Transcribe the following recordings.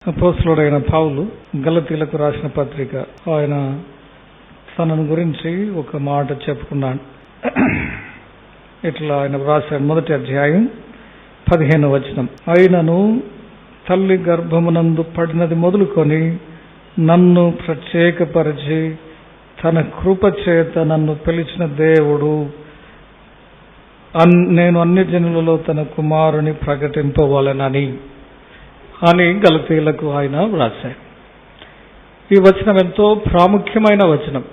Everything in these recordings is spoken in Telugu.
అపోస్తలుడైన పౌలు గలతీలకు రాసిన పత్రిక, ఆయన తనను గురించి ఒక మాట చెప్పుకున్నాడు. ఇట్లా ఆయన రాశాడు. 1వ అధ్యాయం 15వ వచనం, అయినను తల్లి గర్భమునందు పడినది మొదలుకొని నన్ను ప్రత్యేకపరిచి తన కృప చేత నన్ను పిలిచిన దేవుడు నేను అన్ని జనులలో తన కుమారుని ప్రకటింపవలెనని అని గలతీలకు ఆయన వ్రాశాడు. ఈ వచనం ఎంతో ప్రాముఖ్యమైన వచనం.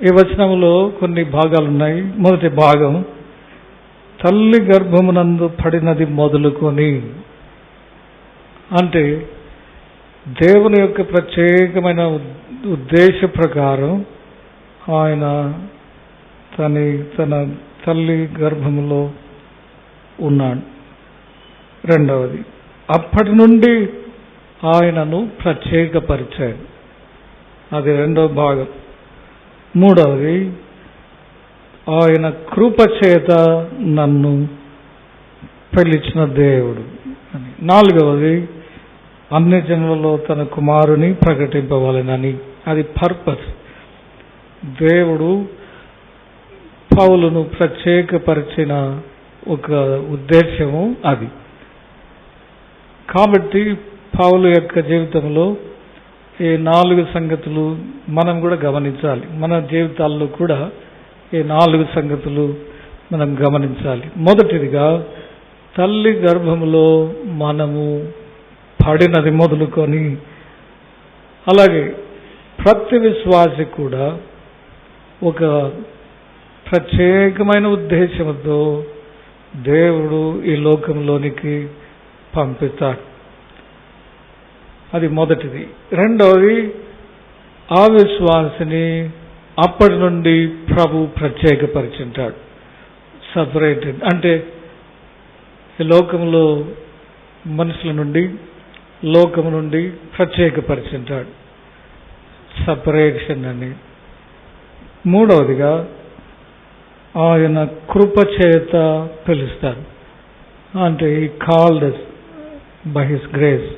ఈ వచనంలో కొన్ని భాగాలున్నాయి. మొదటి భాగం, తల్లి గర్భమునందు పడినది మొదలుకొని, అంటే దేవుని యొక్క ప్రత్యేకమైన ఉద్దేశ ప్రకారం ఆయన తన తల్లి గర్భములో ఉన్నాడు. రెండవది, అప్పటి నుండి ఆయనను ప్రత్యేకపరిచాడు. అది రెండవ భాగం. మూడవది, ఆయన కృప చేత నన్ను పిలిచిన దేవుడు అని. నాలుగవది, అన్ని జనులలో తన కుమారుని ప్రకటింపవాలనని. అది పర్పస్. దేవుడు పౌలును ప్రత్యేకపరిచిన ఒక ఉద్దేశము అది. కాబట్టి పౌలు యొక్క జీవితంలో ఈ 4 సంగతులు మనం కూడా గమనించాలి. మన జీవితాల్లో కూడా ఈ 4 సంగతులు మనం గమనించాలి. మొదటిదిగా, తల్లి గర్భములో మనము పడినది మొదలుకొని, అలాగే ప్రతి విశ్వాసి కూడా ఒక ప్రత్యేకమైన ఉద్దేశంతో దేవుడు ఈ లోకంలోనికి పంపిస్తాడు. అది మొదటిది. రెండవది, ఆ విశ్వాసిని అప్పటి నుండి ప్రభు ప్రత్యేకపరిచింటాడు. సపరేటెడ్ అంటే ఈ లోకంలో మనుషుల నుండి, లోకము నుండి ప్రత్యేకపరిచింటాడు. సపరేషన్ అని. మూడవదిగా, ఆయన కృప చేత పిలుస్తాడు. అంటే ఈ కాల్డ్ బై హిస్ గ్రేస్.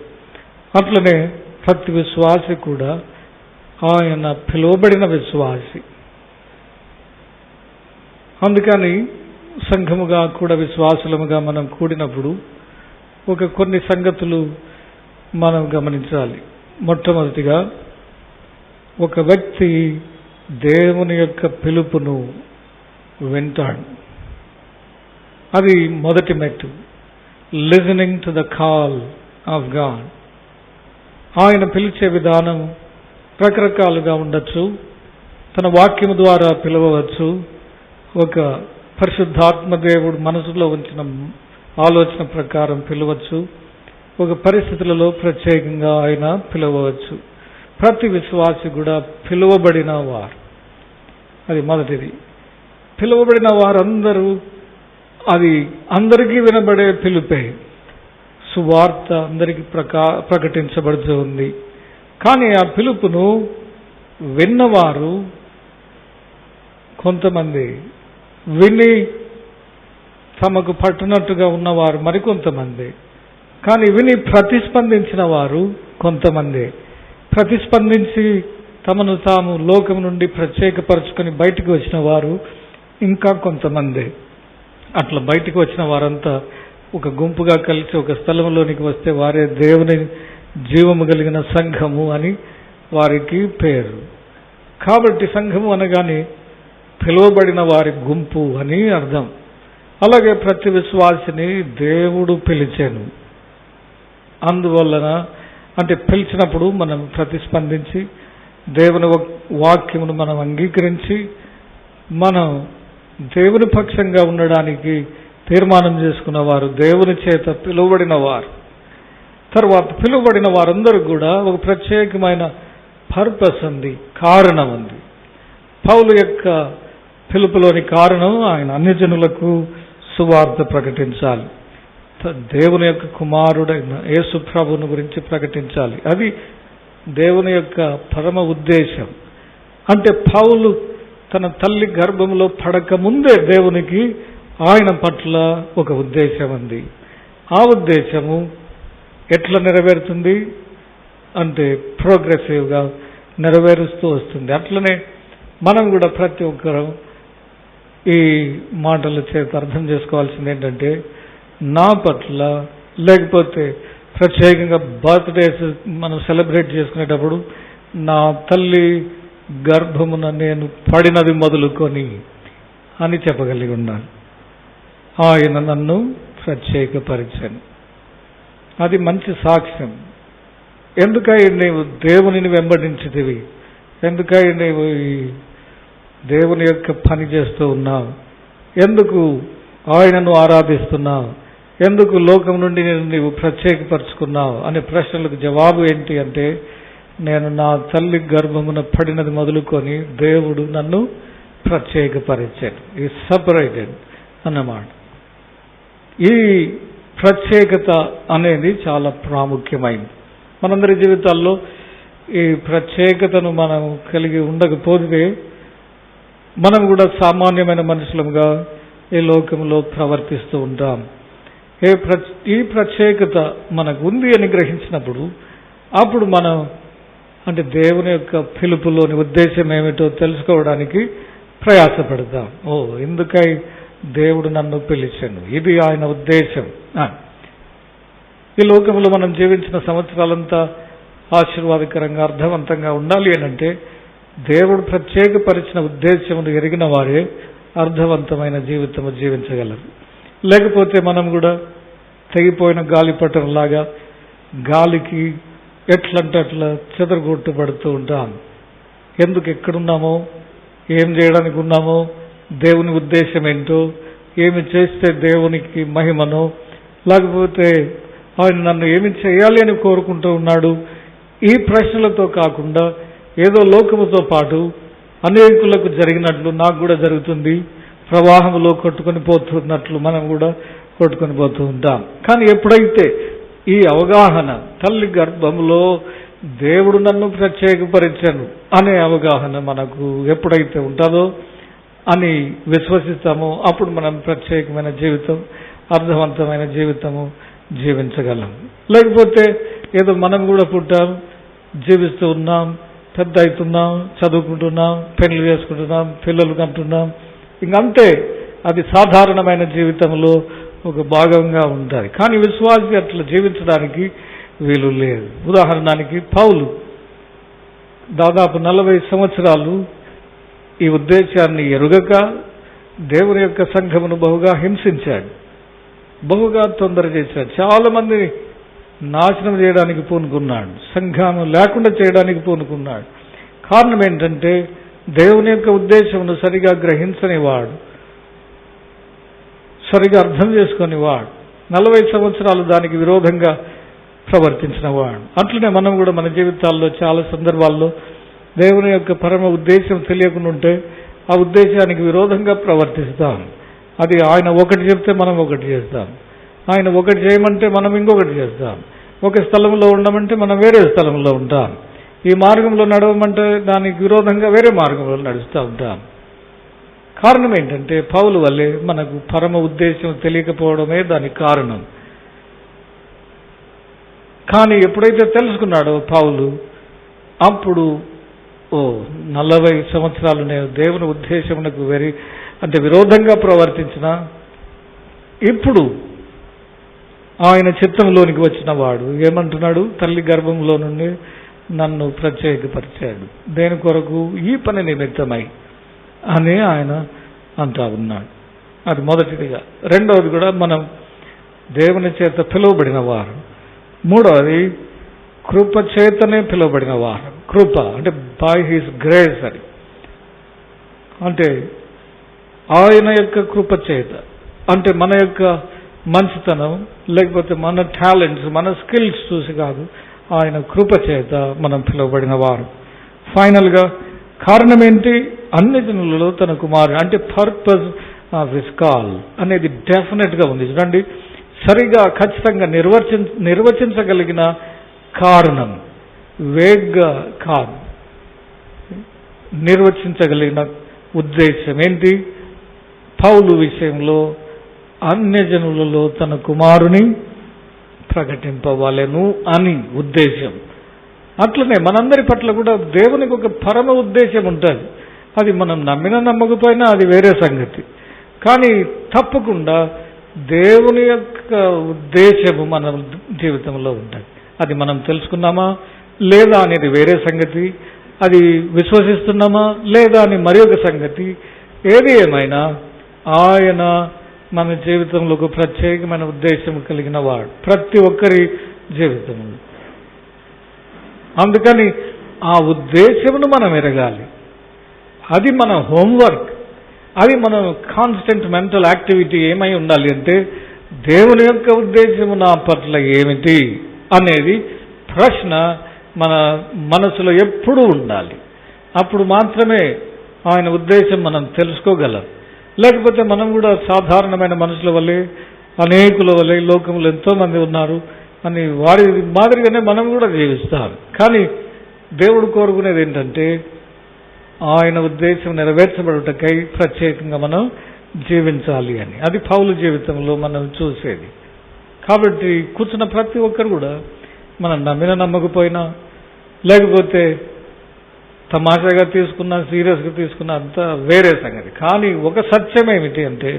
అట్లనే ప్రతి విశ్వాసి కూడా ఆయన పిలువబడిన విశ్వాసి. అందుకని సంఘముగా కూడా విశ్వాసులముగా మనం కూడినప్పుడు కొన్ని సంగతులు మనం గమనించాలి. మొట్టమొదటిగా, ఒక వ్యక్తి దేవుని యొక్క పిలుపును వింటాడు. అది మొదటి మెట్టు. Listening to the call of God. ఆయన పిలిచే విధానం రకరకాలుగా ఉండొచ్చు. తన వాక్యము ద్వారా పిలవవచ్చు. ఒక పరిశుద్ధాత్మ దేవుడు మనసులో ఉంచిన ఆలోచన ప్రకారం పిలవచ్చు. ఒక పరిస్థితులలో ప్రత్యేకంగా ఆయన పిలవచ్చు. ప్రతి విశ్వాసి కూడా పిలువబడిన వారు. అది మొదటిది. పిలువబడిన వారందరూ, అది అందరికీ వినబడే పిలుపే. సువార్త అందరికీ ప్రకటించబడుతూ ఉంది. కానీ ఆ పిలుపును విన్నవారు కొంతమంది, విని తమకు పట్టునట్టుగా ఉన్నవారు మరికొంతమంది, కానీ విని ప్రతిస్పందించిన వారు కొంతమంది. ప్రతిస్పందించి తమను తాము లోకం నుండి ప్రత్యేకపరచుకొని బయటకు వచ్చిన వారు ఇంకా కొంతమంది. అట్లా బయటకు వచ్చిన వారంతా ఒక గుంపుగా కలిసి ఒక స్థలంలోనికి వస్తే వారే దేవుని జీవము కలిగిన సంఘము అని వారికి పేరు. కాబట్టి సంఘము అనగానే పిలువబడిన వారి గుంపు అని అర్థం. అలాగే ప్రతి విశ్వాసిని దేవుడు పిలిచాను. అందువలన అంటే పిలిచినప్పుడు మనం ప్రతిస్పందించి దేవుని వాక్యమును మనం అంగీకరించి మనం దేవుని పక్షంగా ఉండడానికి తీర్మానం చేసుకున్న వారు, దేవుని చేత పిలువబడిన వారు. తర్వాత పిలువబడిన వారందరూ కూడా ఒక ప్రత్యేకమైన పర్పస్ ఉంది, కారణం ఉంది. పౌలు యొక్క పిలుపులోని కారణం ఆయన అన్ని జనులకు సువార్త ప్రకటించాలి. దేవుని యొక్క కుమారుడైన యేసు ప్రభువుని గురించి ప్రకటించాలి. అది దేవుని యొక్క పరమ ఉద్దేశం. అంటే పౌలు తన తల్లి గర్భంలో పడక ముందే దేవునికి ఆయన పట్ల ఒక ఉద్దేశం ఉంది. ఆ ఉద్దేశము ఎట్లా నెరవేరుతుంది? అంటే ప్రోగ్రెసివ్గా నెరవేరుస్తూ వస్తుంది. అట్లనే మనం కూడా ప్రతి ఒక్కరూ ఈ మాటల చేత అర్థం చేసుకోవాల్సింది ఏంటంటే, నా పట్ల లేకపోతే ప్రత్యేకంగా బర్త్డేస్ మనం సెలబ్రేట్ చేసుకునేటప్పుడు నా తల్లి గర్భమున నేను పడినది మొదలుకొని అని చెప్పగలిగి ఉన్నాను. ఆయన నన్ను ప్రత్యేకపరిచాను. అది మంచి సాక్ష్యం. ఎందుకై నీవు దేవునిని వెంబడించితివి, ఎందుకై నీవు ఈ దేవుని యొక్క పని చేస్తూ ఉన్నావు, ఎందుకు ఆయనను ఆరాధిస్తున్నావు, ఎందుకు లోకం నుండి నీవు ప్రత్యేకపరుచుకున్నావు అనే ప్రశ్నలకు జవాబు ఏంటి అంటే, నేను నా తల్లి గర్భమున పడినది మొదలుకొని దేవుడు నన్ను ప్రత్యేకపరిచాడు. ఈ సపరేటెడ్ అన్నమాట. ఈ ప్రత్యేకత అనేది చాలా ప్రాముఖ్యమైంది. మనందరి జీవితాల్లో ఈ ప్రత్యేకతను మనం కలిగి ఉండకపోతే మనం కూడా సామాన్యమైన మనుషులుగా ఈ లోకంలో ప్రవర్తిస్తూ ఉంటాం. ఈ ప్రత్యేకత మనకు ఉంది అని గ్రహించినప్పుడు అప్పుడు మనం అంటే దేవుని యొక్క పిలుపులోని ఉద్దేశం ఏమిటో తెలుసుకోవడానికి ప్రయాసపడతాం. ఎందుకై దేవుడు నన్ను పిలిచాను, ఇది ఆయన ఉద్దేశం. ఈ లోకంలో మనం జీవించిన సంవత్సరాలంతా ఆశీర్వాదకరంగా అర్థవంతంగా ఉండాలి అనంటే దేవుడు ప్రత్యేకపరిచిన ఉద్దేశమును ఎరిగిన వారే అర్థవంతమైన జీవితము జీవించగలరు. లేకపోతే మనం కూడా తెగిపోయిన గాలిపటంలాగా గాలికి ఎట్లంటే అట్లా చెదరగొట్టుబడుతూ ఉంటాం. ఎందుకు ఎక్కడున్నామో, ఏం చేయడానికి ఉన్నామో, దేవుని ఉద్దేశం ఏంటో, ఏమి చేస్తే దేవునికి మహిమనో, లేకపోతే ఆయన నన్ను ఏమి చేయాలి అని కోరుకుంటూ ఉన్నాడు, ఈ ప్రశ్నలతో కాకుండా ఏదో లోకముతో పాటు అనేకులకు జరిగినట్లు నాకు కూడా జరుగుతుంది, ప్రవాహంలో కొట్టుకొని పోతున్నట్లు మనం కూడా కొట్టుకొని పోతూ ఉంటాం. కానీ ఎప్పుడైతే ఈ అవగాహన, తల్లి గర్భంలో దేవుడు నన్ను ప్రత్యేకపరిచాను అనే అవగాహన మనకు ఎప్పుడైతే ఉంటుందో అని విశ్వసిస్తామో అప్పుడు మనం ప్రత్యేకమైన జీవితం, అర్థవంతమైన జీవితము జీవించగలం. లేకపోతే ఏదో మనం కూడా పుట్టాం, జీవిస్తూ ఉన్నాం, పెద్ద అవుతున్నాం, చదువుకుంటున్నాం, పెళ్లి చేసుకుంటున్నాం, పిల్లలు కంటున్నాం, ఇంకంతే. అది సాధారణమైన జీవితంలో ఒక భాగంగా ఉంటుంది. కానీ విశ్వాసి అట్లా జీవించడానికి వీలు లేదు. ఉదాహరణకి పౌలు దాదాపు 40 సంవత్సరాలు ఈ ఉద్దేశాన్ని ఎరుగక దేవుని యొక్క సంఘమును బహుగా హింసించాడు, బహుగా తొందర చేశాడు, చాలా మందిని నాశనం చేయడానికి పూనుకున్నాడు, సంఘము లేకుండా చేయడానికి పూనుకున్నాడు. కారణం ఏంటంటే దేవుని యొక్క ఉద్దేశమును సరిగా గ్రహించనివాడు, సరిగా అర్థం చేసుకునేవాడు, 40 సంవత్సరాలు దానికి విరోధంగా ప్రవర్తించిన వాడు. అట్లనే మనం కూడా మన జీవితాల్లో చాలా సందర్భాల్లో దేవుని యొక్క పరమ ఉద్దేశం తెలియకుండా ఉంటే ఆ ఉద్దేశానికి విరోధంగా ప్రవర్తిస్తాం. అది ఆయన ఒకటి చెప్తే మనం ఒకటి చేస్తాం, ఆయన ఒకటి చేయమంటే మనం ఇంకొకటి చేస్తాం, ఒక స్థలంలో ఉండమంటే మనం వేరే స్థలంలో ఉంటాం, ఈ మార్గంలో నడవమంటే దానికి విరోధంగా వేరే మార్గంలో నడుస్తూ ఉంటాం. కారణం ఏంటంటే పౌలు వల్లే మనకు పరమ ఉద్దేశం తెలియకపోవడమే దానికి కారణం. కానీ ఎప్పుడైతే తెలుసుకున్నాడో పౌలు, అప్పుడు 40 సంవత్సరాలు నేను దేవుని ఉద్దేశమునకు విరోధంగా ప్రవర్తించిన, ఇప్పుడు ఆయన చిత్తంలోనికి వచ్చిన వాడు ఏమంటున్నాడు, తల్లి గర్భంలో నుండి నన్ను ప్రత్యేకపరిచాడు, దేని కొరకు, ఈ పని నిమిత్తమై అని ఆయన అంటా ఉన్నాడు. అది మొదటిదిగా. రెండవది కూడా మనం దేవుని చేత పిలువబడిన వారు. మూడవది కృప చేతనే పిలువబడిన వారు. కృప అంటే బై హిస్ గ్రేస్ అని, అంటే ఆయన యొక్క కృప చేత, అంటే మన యొక్క మంచితనం లేకపోతే మన టాలెంట్స్, మన స్కిల్స్ చూసి కాదు, ఆయన కృప చేత మనం పిలువబడిన వారు. ఫైనల్గా కారణం ఏంటి, అన్ని జనులలో తన కుమారుడు, అంటే పర్పస్ ఆఫ్ హిస్ కాల్ అనేది డెఫినెట్గా ఉంది. చూడండి, సరిగా ఖచ్చితంగా నిర్వచించగలిగిన కారణం, వేగ్గా కాదు, నిర్వచించగలిగిన ఉద్దేశం ఏంటి, పౌలు విషయంలో అన్యజనులలో తన కుమారుని ప్రకటింపవలెను అని ఉద్దేశం. అట్లనే మనందరి పట్ల కూడా దేవునికి ఒక పరమ ఉద్దేశం ఉంటుంది. అది మనం నమ్మినా నమ్మకపోయినా అది వేరే సంగతి. కానీ తప్పకుండా దేవుని యొక్క ఉద్దేశము మన జీవితంలో ఉంటుంది. అది మనం తెలుసుకున్నామా లేదా అనేది వేరే సంగతి, అది విశ్వసిస్తున్నామా లేదా అని మరి ఒక సంగతి. ఏది ఏమైనా ఆయన మన జీవితంలో ఒక ప్రత్యేకమైన ఉద్దేశం కలిగిన వాడు ప్రతి ఒక్కరి జీవితంలో. అందుకని ఆ ఉద్దేశమును మనం ఎరగాలి. అది మన హోంవర్క్, అది మన కాన్స్టెంట్ మెంటల్ యాక్టివిటీ ఏమై ఉండాలి అంటే దేవుని యొక్క ఉద్దేశము నా పట్ల ఏమిటి అనేది ప్రశ్న మన మనసులో ఎప్పుడూ ఉండాలి. అప్పుడు మాత్రమే ఆయన ఉద్దేశం మనం తెలుసుకోగలం. లేకపోతే మనం కూడా సాధారణమైన మనుషుల వల్లే, అనేకుల వల్లే, లోకంలో ఎంతోమంది ఉన్నారు అని వారి మాదిరిగానే మనం కూడా జీవిస్తాం. కానీ దేవుడు కోరుకునేది ఏంటంటే ఆయన ఉద్దేశం నెరవేర్చబడుటకై ప్రత్యేకంగా మనం జీవించాలి అని. అది పౌలు జీవితంలో మనం చూసేది. కాబట్టి కూర్చున్న ప్రతి ఒక్కరు కూడా మనం నమ్మిన నమ్మకపోయినా, లేకపోతే తమాషాగా తీసుకున్నా, సీరియస్గా తీసుకున్నా అంతా వేరే సంగతి. కానీ ఒక సత్యం ఏమిటి అంటే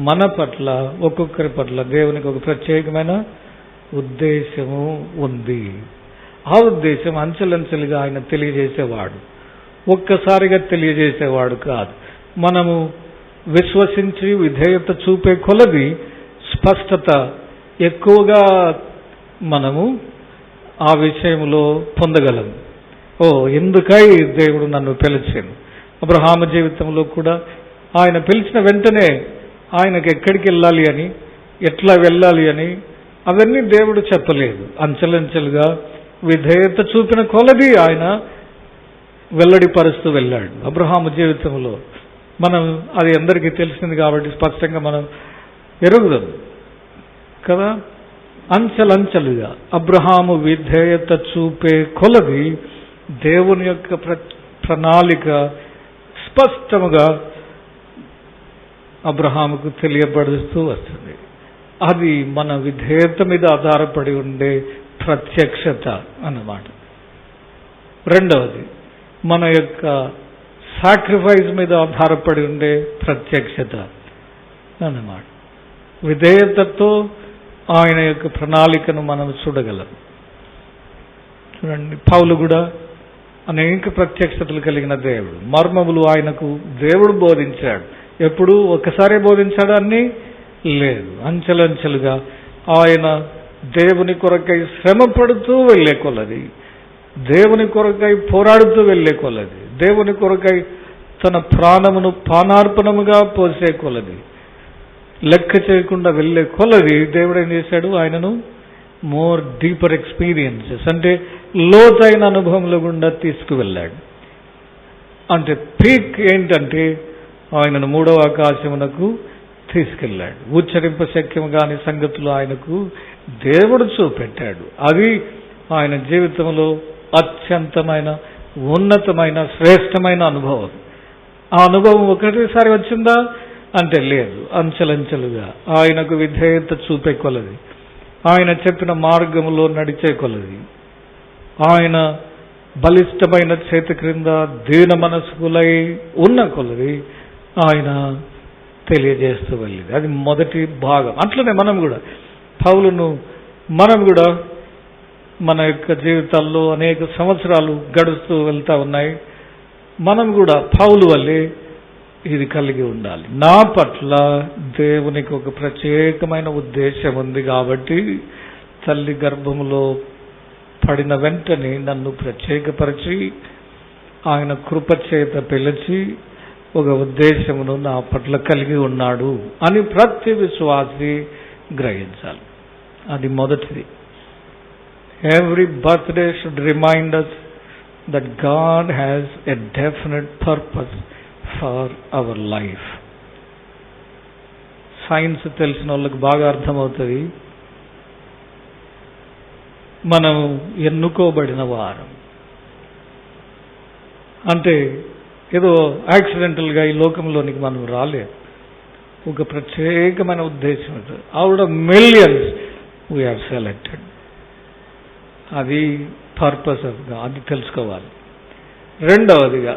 మన పట్ల, ఒక్కొక్కరి పట్ల దేవునికి ఒక ప్రత్యేకమైన ఉద్దేశము ఉంది. ఆ ఉద్దేశం అంచెలంచెలుగా ఆయన తెలియజేసేవాడు, ఒక్కసారిగా తెలియజేసేవాడు కాదు. మనము విశ్వసించి విధేయత చూపే కొలది స్పష్టత ఎక్కువగా మనము ఆ విషయంలో పొందగలము. ఎందుకై దేవుడు నన్ను పిలిచాను. అబ్రహాము జీవితంలో కూడా ఆయన పిలిచిన వెంటనే ఆయనకు ఎక్కడికి వెళ్ళాలి అని, ఎట్లా వెళ్ళాలి అని అవన్నీ దేవుడు చెప్పలేదు. అంచెలంచెలుగా విధేయత చూపిన కొలది ఆయన వెల్లడిపరుస్తూ వెళ్ళాడు అబ్రహాము జీవితంలో. మనం అది అందరికీ తెలిసింది కాబట్టి స్పష్టంగా మనం ఎరుగుదాం కదా. అంచెలంచెలుగా అబ్రహాము విధేయత చూపే కొలది దేవుని యొక్క ప్రణాళిక స్పష్టముగా అబ్రహాముకు తెలియబడుతూ వస్తుంది. అది మన విధేయత మీద ఆధారపడి ఉండే ప్రత్యక్షత అన్నమాట. రెండవది మన యొక్క సాక్రిఫైస్ మీద ఆధారపడి ఉండే ప్రత్యక్షత అన్నమాట. విధేయతతో ఆయన యొక్క ప్రణాళికను మనం చూడగలం. చూడండి, పౌలు కూడా అనేక ప్రత్యక్షతలు కలిగిన దేవుడు. మర్మములు ఆయనకు దేవుడు బోధించాడు. ఎప్పుడు ఒక్కసారే బోధించాడు అని లేదు. అంచెలంచెలుగా ఆయన దేవుని కొరకై శ్రమ పడుతూ వెళ్లే కొలది, దేవుని కొరకై పోరాడుతూ వెళ్లే కొలది, దేవుని కొరకై తన ప్రాణమును పానార్పణముగా పోసే కొలది, లెక్క చేయకుండా వెళ్లే కొలది దేవుడు ఏం చేశాడు, ఆయనను మోర్ డీపర్ ఎక్స్పీరియన్సెస్ అంటే లోతైన అనుభవంలో గుండా తీసుకువెళ్ళాడు. అంటే పీక్ ఏంటంటే ఆయనను 3వ ఆకాశమునకు తీసుకెళ్ళాడు. ఉచ్చరింప శక్యం కాని సంగతులు ఆయనకు దేవుడు చూపెట్టాడు. అది ఆయన జీవితంలో అత్యంతమైన, ఉన్నతమైన, శ్రేష్టమైన అనుభవం. ఆ అనుభవం ఒకటేసారి వచ్చిందా అంటే లేదు. అంచెలంచెలుగా ఆయనకు విధేయత చూపే కొలది, ఆయన చెప్పిన మార్గంలో నడిచే కొలది, ఆయన బలిష్టమైన చేతి క్రింద దీన మనస్కులై ఉన్న కొలది ఆయన తెలియజేస్తూ వెళ్ళింది. అది మొదటి భాగం. అట్లనే మనం కూడా పౌలును మనం కూడా మన యొక్క జీవితాల్లో అనేక సంవత్సరాలు గడుస్తూ వెళ్తా ఉన్నాయి. మనం కూడా పౌలు వల్లే ఇది కలిగి ఉండాలి. నా పట్ల దేవునికి ఒక ప్రత్యేకమైన ఉద్దేశం ఉంది కాబట్టి తల్లి గర్భములో పడిన వెంటనే నన్ను ప్రత్యేకపరిచి ఆయన కృపచేత పిలిచి ఒక ఉద్దేశమును నా పట్ల కలిగి ఉన్నాడు అని ప్రతి విశ్వాసి గ్రహించాలి. అది మొదటిది. Every birthday should remind us that God has a definite purpose for our life. Science తెలిసిన వాళ్ళకి బాగా అర్థమవుతుంది. మనం ఎన్నుకోబడిన వారం అంటే ఏదో యాక్సిడెంటల్గా ఈ లోకంలోనికి మనం రాలేదు. ఒక ప్రత్యేకమైన ఉద్దేశం. Out of millions we are selected. అది పర్పస్ ఆఫ్ గాడ్, అది తెలుసుకోవాలి. రెండవదిగా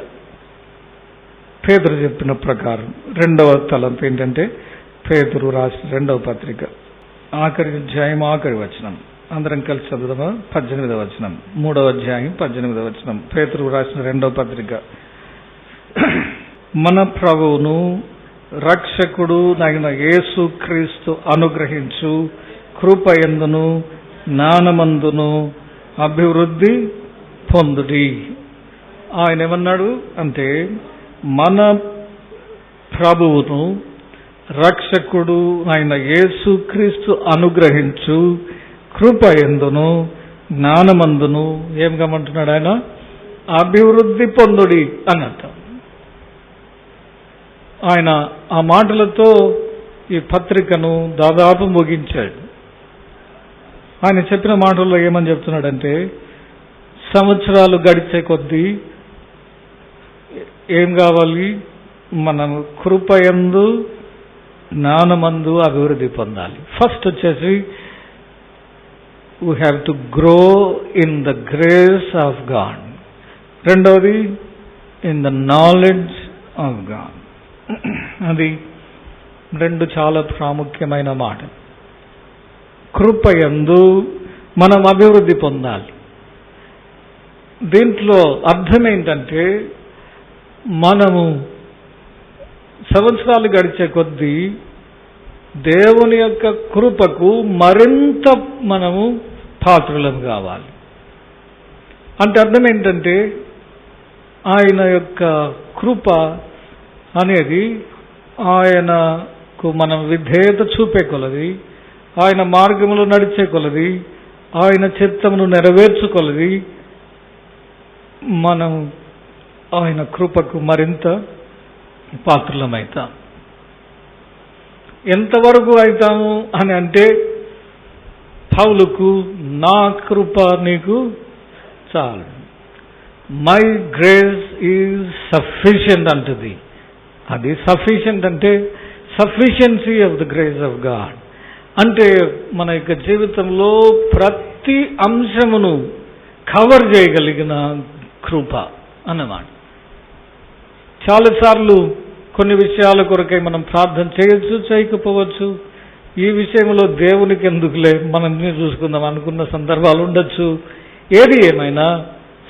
పేతురు చెప్పిన ప్రకారం రెండవ తలంపు ఏంటంటే, పేతురు రాసిన రెండవ పత్రిక ఆఖరి అధ్యాయం ఆఖరి వచనం, అందరం కలిసి చదువుదామా? 18వ వచనం, 3వ అధ్యాయం 18వ వచనం. పేతురు రాసిన రెండవ పత్రిక. మన ప్రభువును రక్షకుడు నైన యేసుక్రీస్తు అనుగ్రహించు కృపయందును జ్ఞానమందును అభివృద్ధి పొందుడి. ఆయన ఏమన్నాడు అంటే, మన ప్రభువును రక్షకుడు ఆయన యేసుక్రీస్తు అనుగ్రహించు కృపయందును జ్ఞానమందును ఏం గమంటున్నాడు ఆయన? అభివృద్ధి పొందుడి అన్నట్టు. ఆయన ఆ మాటలతో ఈ పత్రికను దాదాపు ముగించాడు. ఆయన చెప్పిన మాటల్లో ఏమని చెప్తున్నాడంటే, సంవత్సరాలు గడిచే కొద్దీ ఏం కావాలి? మనం కృపయందు జ్ఞానమందు అభివృద్ధి పొందాలి. ఫస్ట్ వచ్చేసి we have to grow in the grace of God. రెండవది in the knowledge of God. అది రెండు చాలా ప్రాముఖ్యమైన మాట. కృపయందు మనం అభివృద్ధి పొందాలి. దీంట్లో అర్థం ఏంటంటే, మనము సంవత్సరాలు గడిచే కొద్దీ దేవుని యొక్క కృపకు మరింత మనము పాత్రులం కావాలి. అంటే అర్థం ఏంటంటే, ఆయన యొక్క కృప అనేది ఆయనకు మనం విధేయత చూపే కొలది, ఆయన మార్గములో నడిచే కొలది, ఆయన చిత్తమును నెరవేర్చుకొలది మనం ఆయన కృపకు మరింత పాత్రులమైతాం. ఎంతవరకు అవుతాము అని అంటే, పౌలుకు నా కృప నీకు చాలు, మై గ్రేస్ ఈజ్ సఫిషియంట్ అంటది. అది సఫిషియంట్ అంటే sufficiency of the grace of God. అంటే మన యొక్క జీవితంలో ప్రతి అంశమును కవర్ చేయగలిగిన కృప అన్నమాట. చాలాసార్లు కొన్ని విషయాల కొరకై మనం ప్రార్థన చేయొచ్చు, చేయకపోవచ్చు. ఈ విషయంలో దేవునికి ఎందుకులే, మనం చూసుకుందాం అనుకున్న సందర్భాలు ఉండొచ్చు. ఏది ఏమైనా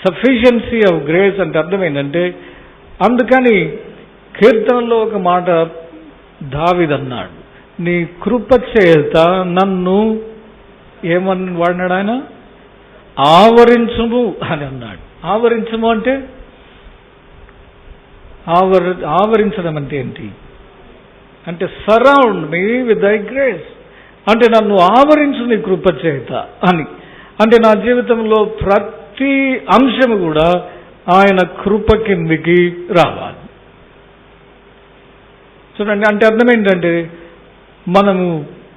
సఫిషియన్సీ ఆఫ్ గ్రేస్ అంటే అర్థమైందంటే, అందుకని కీర్తనలో ఒక మాట దావీదు అన్నాడు, నీ కృప చేత నన్ను ఏమని వాడినాడు ఆయన? ఆవరించుము అని అన్నాడు. ఆవరించము అంటే ఆవరించడం అంటే ఏంటి అంటే, సరౌండ్ మీ విత్ దై గ్రేస్. అంటే నన్ను ఆవరించు నీ కృప చేత అని. అంటే నా జీవితంలో ప్రతి అంశము కూడా ఆయన కృప కిందికి రావాలి. చూడండి, అంటే అర్థం ఏంటంటే, మనము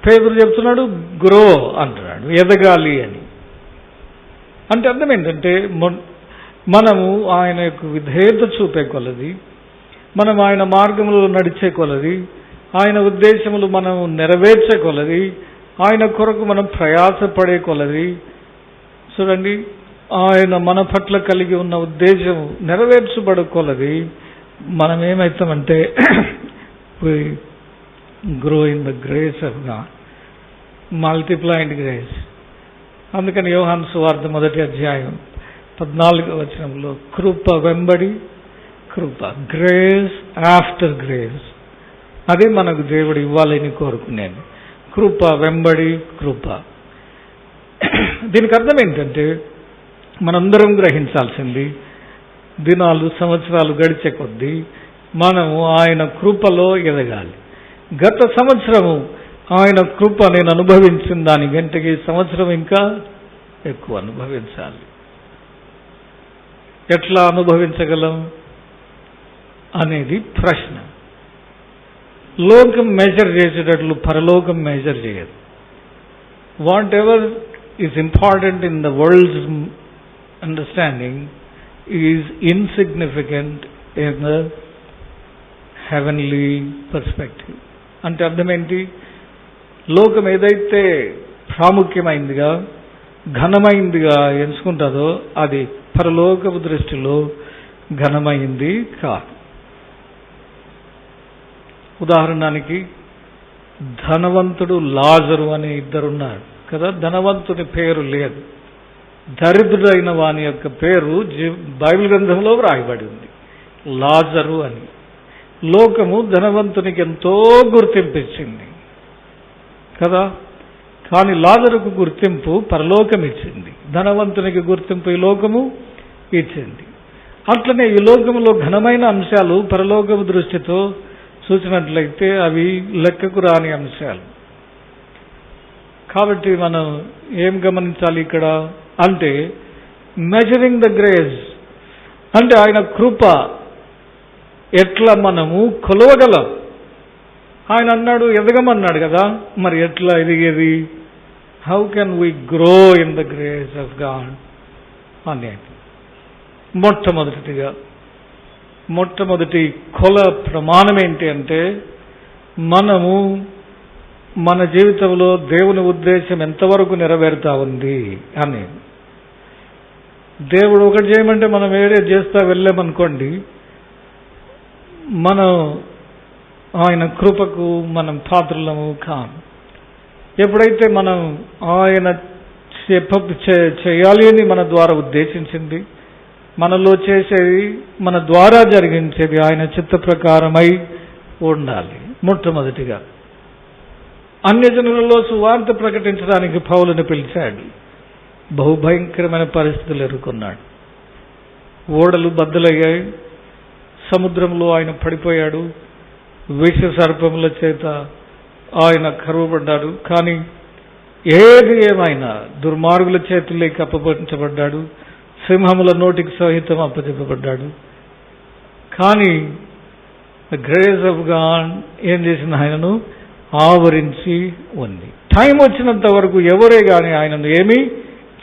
పేతురు చెప్తున్నాడు గ్రో అంటున్నాడు, ఎదగాలి అని. అంటే అర్థం ఏంటంటే, మనము ఆయన యొక్క విధేయత చూపే కొలది, మనం ఆయన మార్గంలో నడిచే కొలది, ఆయన ఉద్దేశములు మనం నెరవేర్చే కొలది, ఆయన కొరకు మనం ప్రయాసపడే కొలది, చూడండి ఆయన మన పట్ల కలిగి ఉన్న ఉద్దేశం నెరవేర్చబడే కొలది మనం ఏమవుతామంటే we grow in the grace of God, multiplied grace. అందుకని యోహాను సువార్త 1వ అధ్యాయం 14వ వచనంలో కృప వెంబడి కృప, గ్రేస్ ఆఫ్టర్ గ్రేస్, అది మనకు దేవుడు ఇవ్వాలని కోరుకునేది. కృప వెంబడి కృప. దీనికి అర్థం ఏంటంటే, మనందరం గ్రహించాల్సింది, దినాలు సంవత్సరాలు గడిచే కొద్దీ మనము ఆయన కృపలో ఎదగాలి. గత సంవత్సరము ఆయన కృప నేను అనుభవించిన దానికంటే ఈ సంవత్సరం ఇంకా ఎక్కువ అనుభవించాలి. ఎట్లా అనుభవించగలం అనేది ప్రశ్న. లోకం మెజర్ చేసేటట్లు పరలోకం మెజర్ చేయదు. What ever is important in the world's understanding is insignificant in the heavenly perspective. అంటే అర్థం ఏంటి? లోకం ఏదైతే ప్రాముఖ్యమైందిగా ఘనమైందిగా ఎంచుకుంటుందో అది పరలోకపు దృష్టిలో ఘనమైంది కాదు. ఉదాహరణకి ధనవంతుడు లాజరు అని ఇద్దరున్నారు కదా. ధనవంతుని పేరు లేదు, దరిద్రుడైన వాని యొక్క పేరు బైబిల్ గ్రంథంలో వ్రాయబడి ఉంది, లాజరు అని. లోకము ధనవంతునికి ఎంతో గుర్తింపు ఇచ్చింది కదా, కానీ లాజరుకు గుర్తింపు పరలోకం ఇచ్చింది, ధనవంతునికి గుర్తింపు ఈ లోకము ఇచ్చింది. అట్లనే ఈ లోకములో ఘనమైన అంశాలు పరలోకపు దృష్టితో చూసినట్లయితే అవి లెక్కకు రాని అంశాలు. కాబట్టి మనం ఏం గమనించాలి ఇక్కడ అంటే, మెజరింగ్ ద గ్రేస్ అంటే ఆయన కృప ఎట్లా మనము కొలవగలం. ఆయన అన్నాడు ఎదగమన్నాడు కదా, మరి ఎట్లా ఎదిగేది? How can we grow in the grace of God అనేది మొట్టమొదటి కొల ప్రమాణం ఏంటి అంటే, మనము మన జీవితంలో దేవుని ఉద్దేశం ఎంతవరకు నెరవేరుతా ఉంది అని. దేవుడు ఒకటి చేయమంటే మనం ఏడే చేస్తా వెళ్ళామనుకోండి, మనం ఆయన కృపకు మనం పాత్రలము కాం. ఎప్పుడైతే మనం ఆయన చేయాలి అని మన ద్వారా ఉద్దేశించింది, మనలో చేసేది, మన ద్వారా జరిగించేది ఆయన చిత్త ప్రకారమై ఉండాలి. మొట్టమొదటిగా అన్యజనులలో సువార్త ప్రకటించడానికి పౌలుని పిలిచాడు. బహుభయంకరమైన పరిస్థితులు ఎదుర్కొన్నాడు. ఓడలు బద్దలయ్యాయి, సముద్రంలో ఆయన పడిపోయాడు, విష సర్పముల చేత ఆయన కరువబడ్డాడు. కానీ ఏది ఏమైనా దుర్మార్గుల చేతుల్లోకి అప్పగించబడ్డాడు, సింహముల నోటికి సహితం అప్పచెప్పబడ్డాడు. కానీ ద గ్రేస్ ఆఫ్ గాడ్ ఏం చేసిన ఆయనను ఆవరించి ఉంది. టైం వచ్చినంత వరకు ఎవరే కానీ ఆయనను ఏమీ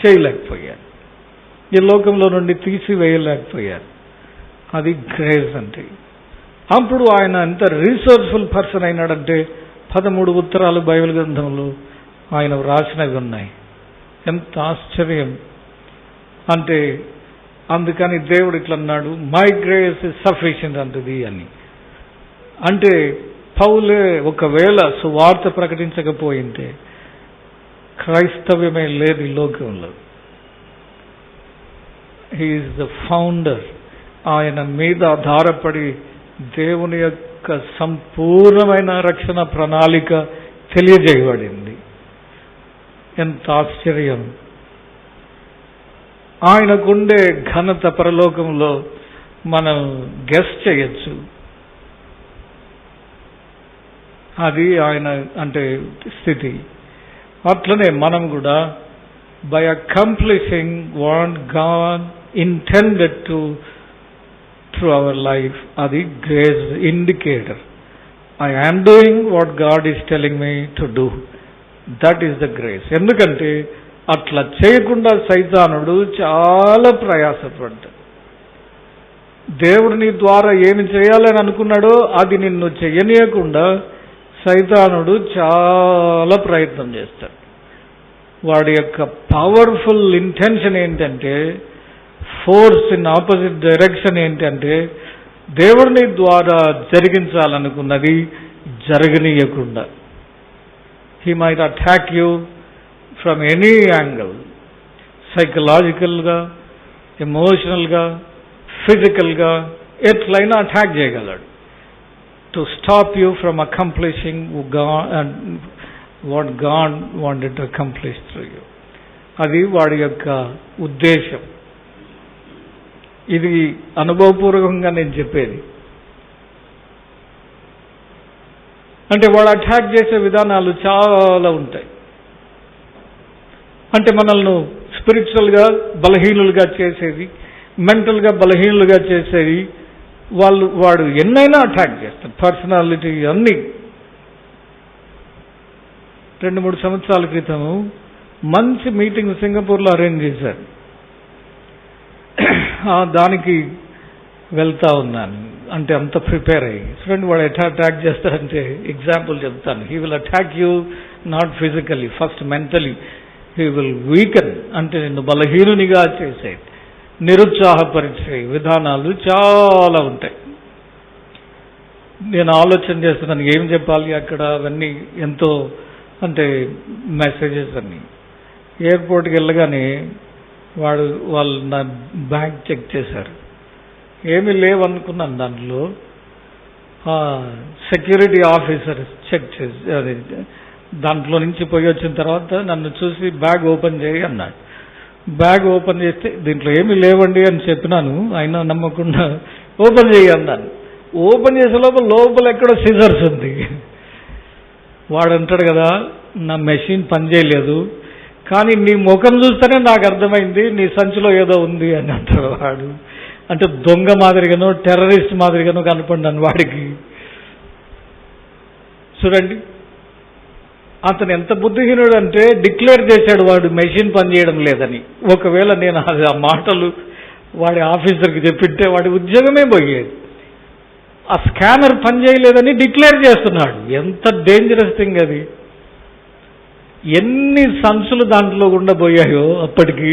చేయలేకపోయారు, ఈ లోకంలో నుండి తీసివేయలేకపోయారు. అది గ్రేస్ అంటే. అప్పుడు ఆయన ఎంత రీసోర్స్ఫుల్ పర్సన్ అయినాడంటే 13 ఉత్తరాలు బైబిల్ గ్రంథంలో ఆయన వ్రాసినవి ఉన్నాయి. ఎంత ఆశ్చర్యం అంటే, అందుకని దేవుడు ఇట్లా అన్నాడు, మై గ్రేస్ ఇస్ సఫిషియంట్ అంటది అని. అంటే పౌలే ఒకవేళ సువార్త ప్రకటించకపోయింటే క్రైస్తవ్యమే లేదు ఈ లోకంలో. He is the founder. ఆయన మీద ఆధారపడి దేవుని యొక్క సంపూర్ణమైన రక్షణ ప్రణాళిక తెలియజేయబడింది. ఎంత ఆశ్చర్యం! ఆయనకుండే ఘనత పరలోకంలో మనం గెస్ చేయొచ్చు. అది ఆయన అంటే స్థితి. అట్లనే మనం కూడా by accomplishing what God intended to through our life, అది grace indicator. I am doing what God is telling me to do, that is the grace. ఎందుకంటే అట్లా చేయకుండా సైతానుడు చాలా ప్రయాసపడ్డాడు. దేవుడు నీ ద్వారా ఏమి చేయాలని అనుకున్నాడో అది నిన్ను చేయనీయకుండా సైతానుడు చాలా ప్రయత్నం చేస్తాడు. వాడి యొక్క పవర్ఫుల్ ఇంటెన్షన్ ఏంటంటే, ఫోర్స్ ఇన్ ఆపోజిట్ డైరెక్షన్ ఏంటంటే, దేవుడిని ద్వారా జరిగించాలనుకున్నది జరగనీయకుండా. He might attack you from any angle, సైకలాజికల్గా, ఎమోషనల్గా, ఫిజికల్గా, ఎట్లయినా అటాక్ చేయగలడు to stop you from accomplishing what God wanted to accomplish through you. అది వాడి యొక్క ఉద్దేశం. ఇది అనుభవపూర్వకంగా నేను చెప్పేది. అంటే వాడు అటాక్ చేసే విధానాలు చాలా ఉంటాయి. అంటే మనల్ని స్పిరిచువల్గా బలహీనులుగా చేసేది, మెంటల్గా బలహీనులుగా చేసేది, వాడు ఎన్నైనా అటాక్ చేస్తాడు. పర్సనాలిటీ అన్నీ. 2-3 సంవత్సరాల క్రితము మంచి మీటింగ్ సింగపూర్లో అరేంజ్ చేశారు. దానికి వెళ్తా ఉన్నాను. అంటే అంత ప్రిపేర్ అయ్యి. చూడండి వాడు ఎట్లా అటాక్ చేస్తాడంటే, ఎగ్జాంపుల్ చెప్తాను. He will attack you not physically, first mentally. He will weaken, అంటే నిన్ను బలహీనునిగా చేసే, నిరుత్సాహపరిచే విధానాలు చాలా ఉంటాయి. నేను ఆలోచన చేస్తున్నాను ఏం చెప్పాలి అక్కడ. అవన్నీ ఎంతో అంటే మెసేజెస్ అన్నీ. ఎయిర్పోర్ట్కి వెళ్ళగానే వాళ్ళు నా బ్యాగ్ చెక్ చేశారు. ఏమీ లేవనుకున్నాను. దాంట్లో సెక్యూరిటీ ఆఫీసర్ చెక్ చేసి అది దాంట్లో నుంచి పోయి వచ్చిన తర్వాత నన్ను చూసి బ్యాగ్ ఓపెన్ చేయి అన్నాడు. బ్యాగ్ ఓపెన్ చేస్తే దీంట్లో ఏమీ లేవండి అని చెప్పినాను. అయినా నమ్మకుండా ఓపెన్ చేయి అన్నాను. ఓపెన్ చేసే లోపల ఎక్కడో సిజర్స్ ఉంది. వాడు అంటాడు కదా, నా మెషిన్ పనిచేయలేదు, కానీ నీ ముఖం చూస్తేనే నాకు అర్థమైంది నీ సంచిలో ఏదో ఉంది అని అంటాడు వాడు. అంటే దొంగ మాదిరిగానో టెర్రరిస్ట్ మాదిరిగానో కనపడ్డాను వాడికి. చూడండి, అతను ఎంత బుద్ధిహీనుడు అంటే డిక్లేర్ చేశాడు వాడు మెషిన్ పనిచేయడం లేదని. ఒకవేళ నేను ఆ మాటలు వాడి ఆఫీసర్కి చెప్పింటే వాడి ఉద్యోగమే పోయేది. ఆ స్కానర్ పనిచేయలేదని డిక్లేర్ చేస్తున్నాడు. ఎంత డేంజరస్ థింగ్ అది. ఎన్ని సంచులు దాంట్లో గుండా పోయాయో అప్పటికి.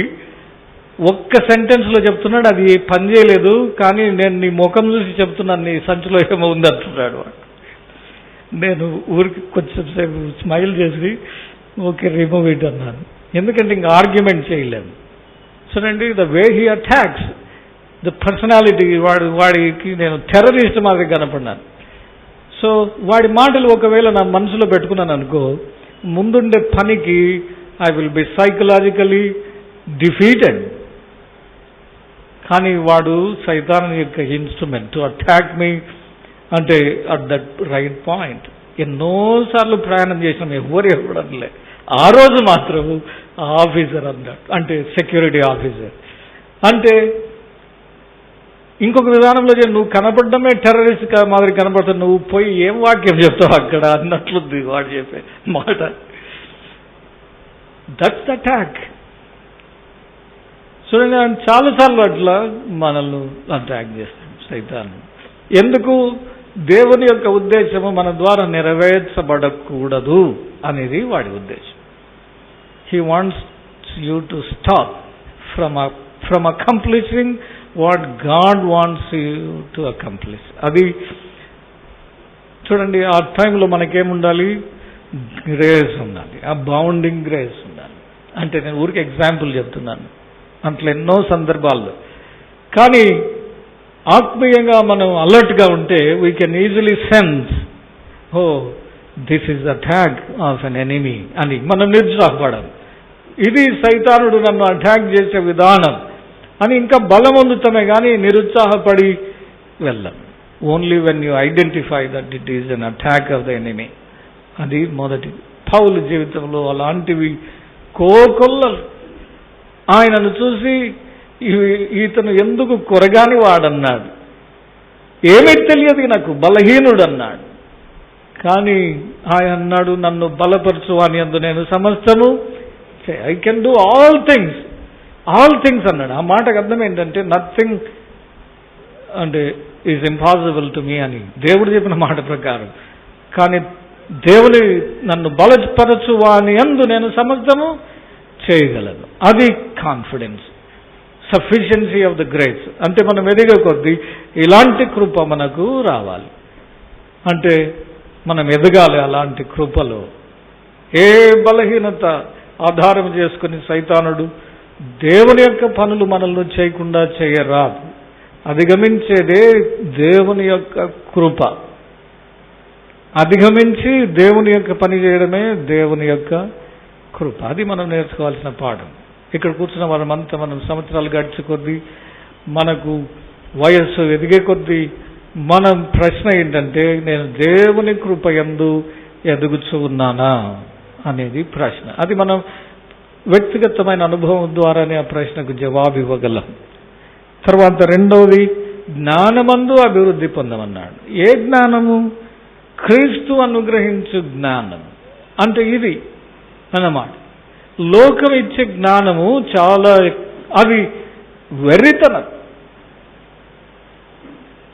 ఒక్క సెంటెన్స్లో చెప్తున్నాడు అది పనిచేయలేదు, కానీ నేను నీ ముఖం చూసి చెప్తున్నాను నీ సంచిలో ఏమో ఉంది అంటున్నాడు వాడు. నేను ఊరికి కొంచెం సేపు స్మైల్ చేసి ఓకే రిమూవ్ ఇట్ అన్నాను. ఎందుకంటే ఇంకా ఆర్గ్యుమెంట్ చేయలేము. చూడండి, the way he attacks the personality. వాడికి నేను టెర్రరిస్ట్ మాదిరి కనపడినాను. సో వాడి మాటలు ఒకవేళ నా మనసులో పెట్టుకున్నాను అనుకో, ముందుండే పనికి I will be psychologically defeated. కానీ వాడు సైతాను యొక్క ఇన్స్ట్రుమెంట్ టు అటాక్ మీ, అంటే అట్ దట్ రైట్ పాయింట్. ఎన్నోసార్లు ప్రయాణం చేసినాం, ఎవరు ఇవ్వడంలే. ఆ రోజు మాత్రం ఆఫీసర్ అన్నాడు, అంటే సెక్యూరిటీ ఆఫీసర్. అంటే ఇంకొక విధానంలో నువ్వు కనపడమే టెర్రరిస్ట్ మాదిరి కనపడతావు, నువ్వు పోయి ఏం వాక్యం చెప్తావు అక్కడ అన్నట్లుంది వాడు చెప్పే మాట. That's attack. చూడండి, చాలాసార్లు అట్లా మనల్ని అటాక్ చేస్తాం సైతాను. ఎందుకు? దేవుని యొక్క ఉద్దేశము మన ద్వారా నెరవేర్చబడకూడదు అనేది వాడి ఉద్దేశం. He wants you to stop from accomplishing what God wants you to accomplish. అది చూడండి, ఆ టైంలో మనకేముండాలి? గ్రేస్ ఉండాలి, ఆ బౌండింగ్ గ్రేస్ ఉండాలి. అంటే నేను ఊరికి ఎగ్జాంపుల్ చెప్తున్నాను, అట్లా ఎన్నో సందర్భాల్లో. కానీ ఆత్మీయంగా మనం అలర్ట్గా ఉంటే we can easily sense, oh this is attack of an enemy అని మనం నిరుత్సాహపడాలి. ఇది సైతానుడు నన్ను అటాక్ చేసే విధానం అని ఇంకా బలం పొందుతామే కానీ నిరుత్సాహపడి వెళ్ళం. Only when you identify that it is an attack of the enemy. అది మొదటిది. పౌలు జీవితంలో అలాంటివి కోకొల్లలు. ఆయనను చూసి ఇతను ఎందుకు కొరగాని వాడన్నాడు, ఏమీ తెలియదు నాకు, బలహీనుడు అన్నాడు. కానీ ఆయన అన్నాడు, నన్ను బలపరచు అని అందు నేను సమస్తము, I can do all things అన్నాడు. ఆ మాటకు అర్థం ఏంటంటే నథింగ్ అంటే ఈజ్ ఇంపాసిబుల్ టు మీ అని దేవుడు చెప్పిన మాట ప్రకారం. కానీ దేవుని నన్ను బలపరచు అని అందు నేను సమస్తము చేయగలను. అది confidence, sufficiency of the grace. అంటే మనం ఎదిగే కొద్దీ ఇలాంటి కృప మనకు రావాలి. అంటే మనం ఎదగాలి అలాంటి కృపలో. ఏ బలహీనత ఆధారం చేసుకుని సైతానుడు దేవుని యొక్క పనులు మనల్ని చేయకుండా చేయరాదు. అధిగమించేదే దేవుని యొక్క కృప. అధిగమించి దేవుని యొక్క పని చేయడమే దేవుని యొక్క కృప. అది మనం నేర్చుకోవాల్సిన పాఠం. ఇక్కడ కూర్చున్న మనమంతా మనం సంవత్సరాలు గడిచే కొద్దీ, మనకు వయస్సు ఎదిగే కొద్దీ మనం ప్రశ్న ఏంటంటే, నేను దేవుని కృప యందు ఎదుగుచూ ఉన్నానా అనేది ప్రశ్న. అది మనం వ్యక్తిగతమైన అనుభవం ద్వారానే ఆ ప్రశ్నకు జవాబు ఇవ్వగలం. తర్వాత రెండవది, జ్ఞానమందు అభివృద్ధి పొందమన్నాడు. ఏ జ్ఞానము? క్రీస్తు అనుగ్రహించు జ్ఞానం. అంటే ఇది అన్నమాట. లోకం ఇచ్చే జ్ఞానము చాలా, అది వెర్రితనం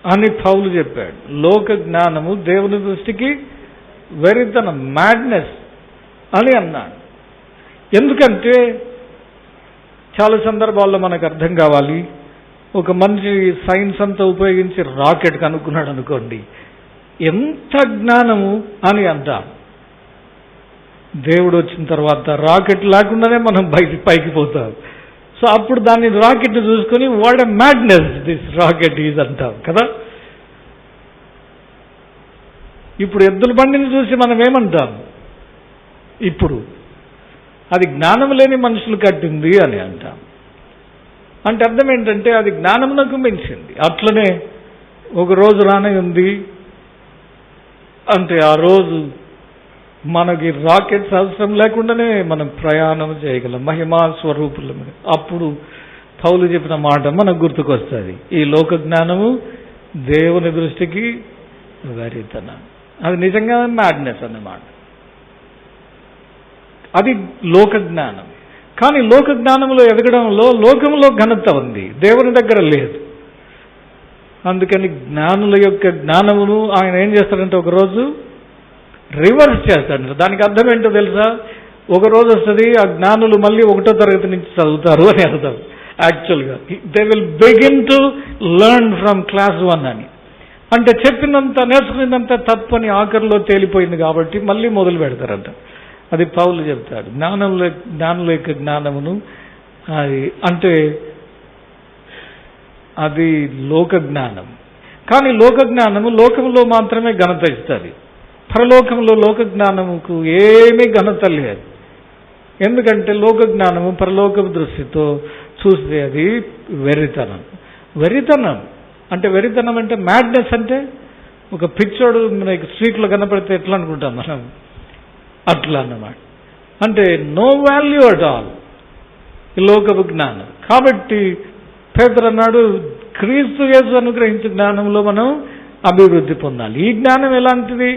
అని పౌలు చెప్పాడు. లోక జ్ఞానము దేవుని దృష్టికి వెర్రితనం, మ్యాడ్నెస్ అని అన్నాడు. ఎందుకంటే చాలా సందర్భాల్లో మనకు అర్థం కావాలి. ఒక మనిషి సైన్స్ అంతా ఉపయోగించి రాకెట్ కనుక్కున్నాడు అనుకోండి, ఎంత జ్ఞానము అని అంటాం. దేవుడు వచ్చిన తర్వాత రాకెట్ లేకుండానే మనం పైకి పోతాం. సో అప్పుడు దాన్ని రాకెట్ చూసుకొని what a madness this rocket is అంటాం కదా. ఇప్పుడు ఎద్దుల బండిని చూసి మనం ఏమంటాం? ఇప్పుడు అది జ్ఞానం లేని మనుషులు కట్టింది అని అంటాం. అంటే అర్థం ఏంటంటే అది జ్ఞానమునకు మించింది. అట్లనే ఒక రోజు రానే ఉంది అంటే ఆ రోజు మనకి రాకెట్స్ అవసరం లేకుండానే మనం ప్రయాణం చేయగలం మహిమా స్వరూపులం. అప్పుడు పౌలు చెప్పిన మాట మనకు గుర్తుకొస్తుంది, ఈ లోక జ్ఞానము దేవుని దృష్టికి వెరితనం. అది నిజంగా మ్యాడ్నెస్ అన్నమాట. అది లోక జ్ఞానం. కానీ లోక జ్ఞానంలో ఎదగడంలో లోకంలో ఘనత ఉంది, దేవుని దగ్గర లేదు. అందుకని జ్ఞానుల యొక్క జ్ఞానమును ఆయన ఏం చేస్తాడంటే ఒకరోజు రివర్స్ చేస్తాడు. దానికి అర్థం ఏంటో తెలుసా? ఒకరోజు వస్తుంది ఆ జ్ఞానులు మళ్ళీ 1వ తరగతి నుంచి చదువుతారు అని అర్థం. యాక్చువల్గా they will begin to learn from class 1 అని. అంటే చెప్పినంత నేర్చుకునేదంతా తప్పని ఆఖరిలో తేలిపోయింది కాబట్టి మళ్ళీ మొదలు పెడతారంట. అది పౌలు చెప్తాడు. జ్ఞానుల యొక్క జ్ఞానమును అది అంటే అది లోక జ్ఞానం. కానీ లోక జ్ఞానము లోకంలో మాత్రమే ఘనత ఇస్తుంది. పరలోకంలో లోక జ్ఞానముకు ఏమీ ఘనత లేదు. ఎందుకంటే లోక జ్ఞానము పరలోకపు దృష్టితో చూస్తే అది వెర్రితనం. వెర్రితనం అంటే మ్యాడ్నెస్ అంటే ఒక పిచ్చోడు మనకి స్ట్రీట్లో కనపడితే ఎట్లా అనుకుంటాం మనం, అట్లా అన్నమాట. అంటే నో వాల్యూ అట్ ఆల్ ఈ లోకపు జ్ఞానం. కాబట్టి పేతురు అన్నాడు, క్రీస్తు యేసు అనుగ్రహించిన జ్ఞానంలో మనం అభివృద్ధి పొందాలి. ఈ జ్ఞానం ఎలాంటిది?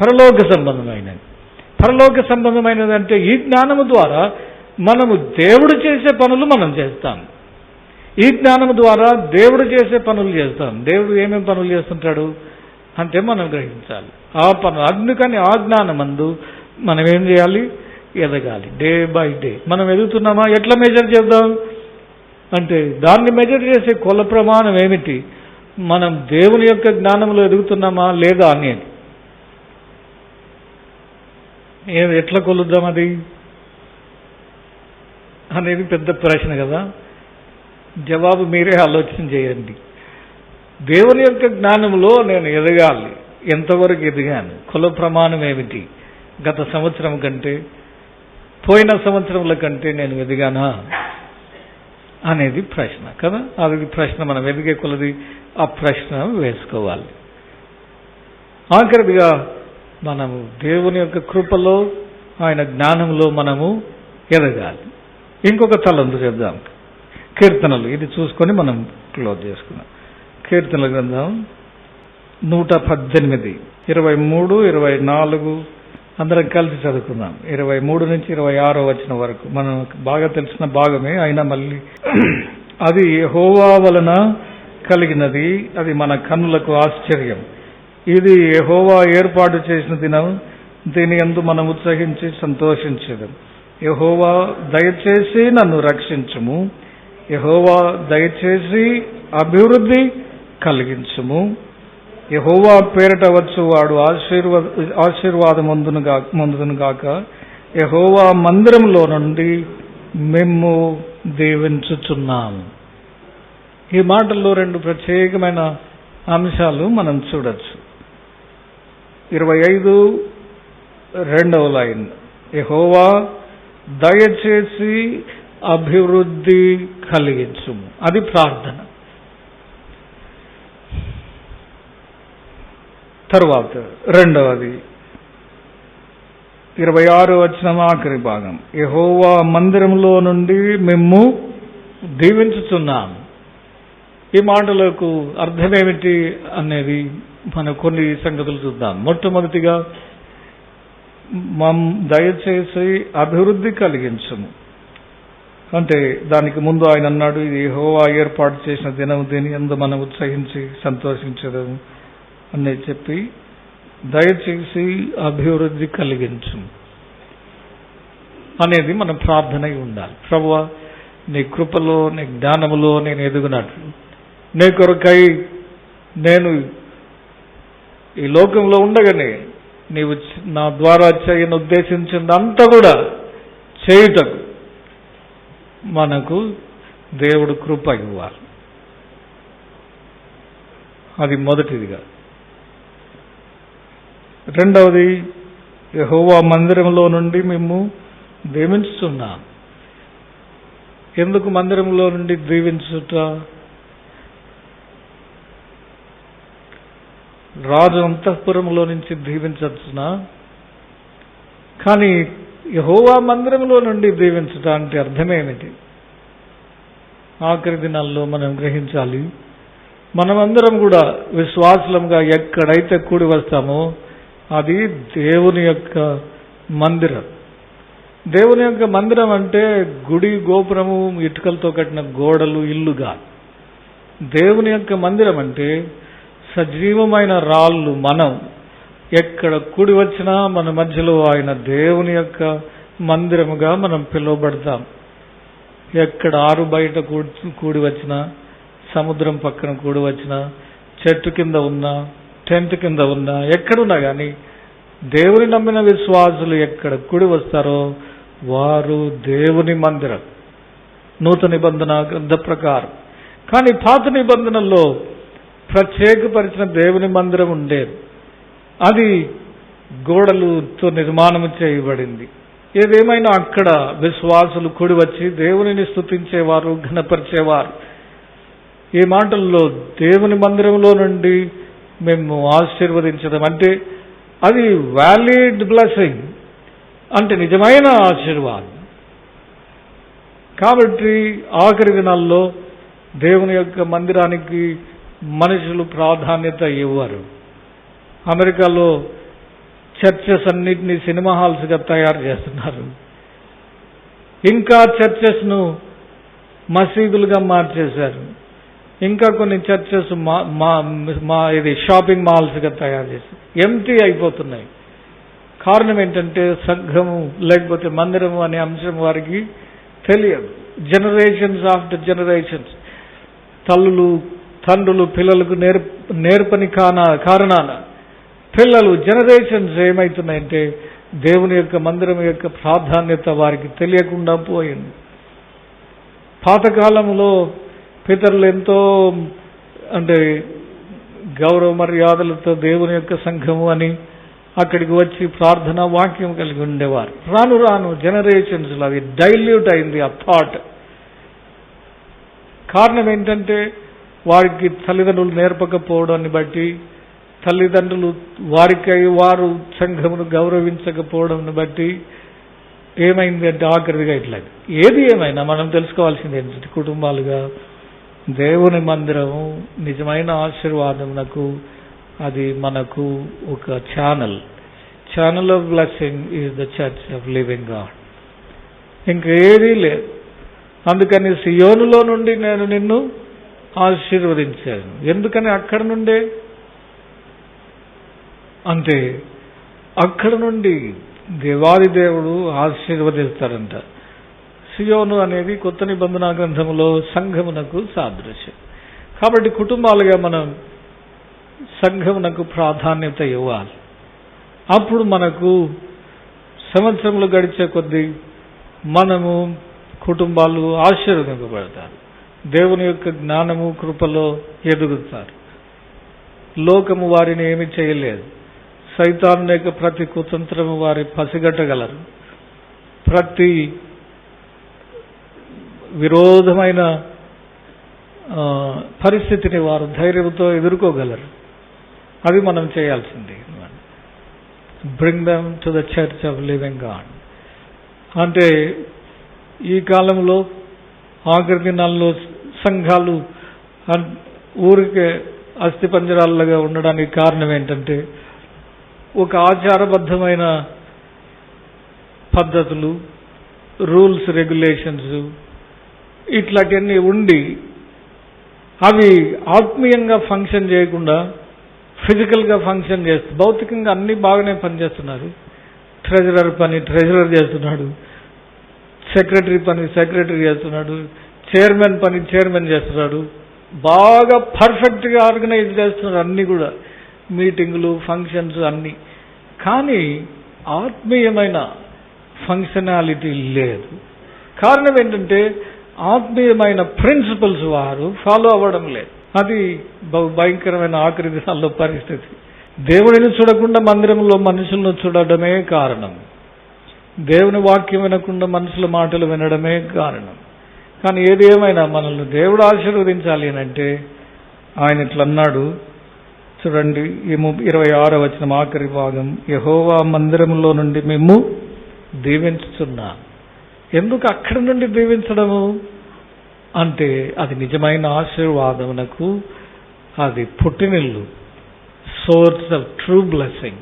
పరలోక సంబంధమైనది. పరలోక సంబంధమైనది అంటే ఈ జ్ఞానము ద్వారా మనము దేవుడు చేసే పనులు మనం చేస్తాం. ఈ జ్ఞానము ద్వారా దేవుడు చేసే పనులు చేస్తాం. దేవుడు ఏమేమి పనులు చేస్తుంటాడు అంటే మనం గ్రహించాలి ఆ పనులు. అందుకని ఆ జ్ఞానమందు మనం ఏం చేయాలి? ఎదగాలి. డే బై డే మనం ఎదుగుతున్నామా? ఎట్లా మెజర్ చేద్దాం అంటే దాన్ని మెజర్ చేసే కొల ప్రమాణం ఏమిటి? మనం దేవుని యొక్క జ్ఞానంలో ఎదుగుతున్నామా లేదా అనేది. ఎట్లా కొలుద్దాం అది అనేది పెద్ద ప్రశ్న కదా. జవాబు మీరే ఆలోచన చేయండి. దేవుని యొక్క జ్ఞానంలో నేను ఎదగాలి. ఎంతవరకు ఎదిగాను? కుల ప్రమాణం ఏమిటి? గత సంవత్సరం కంటే పోయిన సంవత్సరంల కంటే నేను ఎదిగానా అనేది ప్రశ్న కదా. అది ప్రశ్న మనం ఎదిగే కొలది ఆ ప్రశ్న వేసుకోవాలి. ఆఖరిగా మనము దేవుని యొక్క కృపలో ఆయన జ్ఞానంలో మనము ఎదగాలి. ఇంకొక తలంపు చెప్దాం. కీర్తనలు, ఇది చూసుకొని మనం క్లోజ్ చేసుకున్నాం. కీర్తనల గ్రంథం 118, 23, 24 అందరం కలిసి చదువుకుందాం. 23 నుంచి 26 వచనం వరకు మనకు బాగా తెలిసిన భాగమే అయినా మళ్ళీ అది యెహోవా వలన కలిగినది, అది మన కన్నులకు ఆశ్చర్యం. ఇది యెహోవా ఏర్పాటు చేసిన దినం, దీని యందు మనం ఉత్సహించి సంతోషించేదం. యెహోవా దయచేసి నన్ను రక్షించుము, యెహోవా దయచేసి అభివృద్ధి కలిగించుము. యెహోవా పేరట వచ్చువాడు ఆశీర్వాదమందును గాక. యెహోవా మందిరంలో నుండి మేము దీవించుచున్నాము. ఈ మాటల్లో 2 ప్రత్యేకమైన అంశాలు మనం చూడొచ్చు. 25 2వ లైన్, యెహోవా దయచేసి అభివృద్ధి కలిగించుము. అది ప్రార్థన. తరువాత 2వది 26 వచనం ఆఖరి భాగం, యెహోవా మందిరంలో నుండి మేము దీవించుచున్నాము. ఈ మాటలకు అర్థమేమిటి అనేది మనం కొన్ని సంగతులు చూద్దాం. మొట్టమొదటిగా దయచేసి అభివృద్ధి కలిగించుము అంటే దానికి ముందు ఆయన అన్నాడు, ఇది యెహోవా ఏర్పాటు చేసిన దినం, దీని యందు మనం ఉత్సహించి సంతోషించడం అని చెప్పి దయచేసి అభివృద్ధి కలిగించు. అనేది మన ప్రార్థన ఉండాలి. ప్రభువా, నీ కృపలో, నీ జ్ఞానములో నేను ఎదుగునట్లు, నీ కొరకై నేను ఈ లోకంలో ఉండగానే నీవు నా ద్వారా చేయను ఉద్దేశించిందంతా కూడా చేయుటకు మనకు దేవుడు కృప ఇవ్వాలి. అది మొదటిదిగా. రెండవది, యెహోవా మందిరంలో నుండి మేము దీవించుతున్నాం. ఎందుకు మందిరంలో నుండి దీవించుట? రాజు అంతఃపురంలో నుంచి దీవించచ్చునా? కానీ యెహోవా మందిరంలో నుండి దీవించుట అంటే అర్థమేమిటి? ఆఖరి దినాల్లో మనం గ్రహించాలి. మనమందరం కూడా విశ్వాసులంగా ఎక్కడైతే కూడి వస్తామో అది దేవుని యొక్క మందిరం. దేవుని యొక్క మందిరం అంటే గుడి, గోపురము, ఇటుకలతో కట్టిన గోడలు, ఇల్లుగా. దేవుని యొక్క మందిరం అంటే సజీవమైన రాళ్ళు. మనం ఎక్కడ కూడి వచ్చినా మన మధ్యలో ఆయన దేవుని యొక్క మందిరముగా మనం పిలువబడతాం. ఎక్కడ ఆరు బయట కూడి వచ్చినా, సముద్రం పక్కన కూడి వచ్చినా, చెట్టు కింద ఉన్నా, టెంట్ కింద ఉన్నా, ఎక్కడున్నా కానీ దేవుని నమ్మిన విశ్వాసులు ఎక్కడ కూడి వస్తారో వారు దేవుని మందిరం. నూతన నిబంధన గ్రంథ ప్రకారం. కానీ పాత నిబంధనల్లో ప్రత్యేకపరిచిన దేవుని మందిరం ఉండేది. అది గోడలతో నిర్మాణం చేయబడింది. ఏదేమైనా అక్కడ విశ్వాసులు కూడి వచ్చి దేవునిని స్తుతించేవారు, ఘనపరిచేవారు. ఈ మాటల్లో దేవుని మందిరంలో నుండి మేము ఆశీర్వదించడం అంటే అది వ్యాలిడ్ బ్లెస్సింగ్, అంటే నిజమైన ఆశీర్వాదం. కాబట్టి ఆఖరి దినాల్లో దేవుని యొక్క మందిరానికి మనుషులు ప్రాధాన్యత ఇవ్వరు. అమెరికాలో చర్చెస్ అన్నిటినీ సినిమా హాల్స్గా తయారు చేస్తున్నారు. ఇంకా చర్చెస్ను మసీదులుగా మార్చేశారు. ఇంకా కొన్ని చర్చెస్ ఇది షాపింగ్ మాల్స్గా తయారు చేశారు. ఎంటీ అయిపోతున్నాయి. కారణం ఏంటంటే సంఘము లేకపోతే మందిరము అనే అంశం వారికి తెలియదు. జనరేషన్స్ ఆఫ్టర్ జనరేషన్స్ తల్లులు, తండ్రులు పిల్లలకు నేర్పని కారణాన పిల్లలు జనరేషన్స్ ఏమవుతున్నాయంటే దేవుని యొక్క మందిరం యొక్క ప్రాధాన్యత వారికి తెలియకుండా పోయింది. పాతకాలంలో పితరులు ఎంతో అంటే గౌరవ మర్యాదలతో దేవుని యొక్క సంఘము అని అక్కడికి వచ్చి ప్రార్థన వాక్యం కలిగి ఉండేవారు. రాను రాను జనరేషన్స్లో అది డైల్యూట్ అయింది ఆ థాట్. కారణం ఏంటంటే వారికి తల్లిదండ్రులు నేర్పకపోవడాన్ని బట్టి, తల్లిదండ్రులు వారికై వారు సంఘమును గౌరవించకపోవడాన్ని బట్టి ఏమైంది అంటే ఆఖరిగా ఇట్లా. ఏది ఏమైనా మనం తెలుసుకోవాల్సింది ఏంటంటే కుటుంబాలుగా దేవుని మందిరము నిజమైన ఆశీర్వాదమునకు అది మనకు ఒక channel of blessing is the church of living God. ఇంకేదీ లేదు. అందుకని సియోనులో నుండి నేను నిన్ను ఆశీర్వదించాను. ఎందుకని అక్కడ నుండే అంటే అక్కడ నుండి దేవాది దేవుడు ఆశీర్వదిస్తారంట. సియోను అనేది కొత్త నిబంధన గ్రంథములో సంఘమునకు సాదృశ్యం. కాబట్టి కుటుంబాలుగా మనం సంఘమునకు ప్రాధాన్యత ఇవ్వాలి. అప్పుడు మనకు సంవత్సరములు గడిచే కొద్దీ మనము కుటుంబాలు ఆశీర్వదింపబడతారు. దేవుని యొక్క జ్ఞానము, కృపలో ఎదుగుతారు. లోకము వారిని ఏమి చేయలేదు. సైతాను యొక్క ప్రతి కుతంత్రము వారి పసిగట్టగలరు. ప్రతి విరోధమైన పరిస్థితిని వారు ధైర్యంతో ఎదుర్కోగలరు. అది మనం చేయాల్సింది. Bring them to the church of living God. అంటే ఈ కాలంలో ఆఖరి దినాల్లో సంఘాలు ఊరికే అస్థిపంజరాలుగా ఉండడానికి కారణం ఏంటంటే ఒక ఆచారబద్ధమైన పద్ధతులు, రూల్స్, రెగ్యులేషన్స్ ఇట్లాంటివన్నీ ఉండి అవి ఆత్మీయంగా ఫంక్షన్ చేయకుండా ఫిజికల్గా ఫంక్షన్ భౌతికంగా అన్ని బాగానే పనిచేస్తున్నారు. ట్రెజరర్ పని ట్రెజరర్ చేస్తున్నాడు, సెక్రటరీ పని సెక్రటరీ చేస్తున్నాడు, చైర్మన్ పని చైర్మన్ చేస్తున్నాడు, బాగా పర్ఫెక్ట్గా ఆర్గనైజ్ చేస్తున్నారు అన్నీ కూడా, మీటింగులు, ఫంక్షన్స్ అన్నీ. కానీ ఆత్మీయమైన ఫంక్షనాలిటీ లేదు. కారణం ఏంటంటే ఆత్మీయమైన ప్రిన్సిపల్స్ వారు ఫాలో అవ్వడం లేదు. అది భయంకరమైన ఆఖరి దినాల్లో పరిస్థితి. దేవుడిని చూడకుండా మందిరంలో మనుషులను చూడడమే కారణం, దేవుని వాక్యం వినకుండా మనుషుల మాటలు వినడమే కారణం. కానీ ఏది ఏమైనా మనల్ని దేవుడు ఆశీర్వదించాలి అని అంటే ఆయన ఇట్లా అన్నాడు. చూడండి, ఈ 26వ వచనం ఆఖరి భాగం, యెహోవా మందిరంలో నుండి మేము దీవించుచున్నాం. ఎందుకు అక్కడి నుండి దీవించడము అంటే అది నిజమైన ఆశీర్వాదమునకు అది పుట్టినిల్లు. Source of true blessing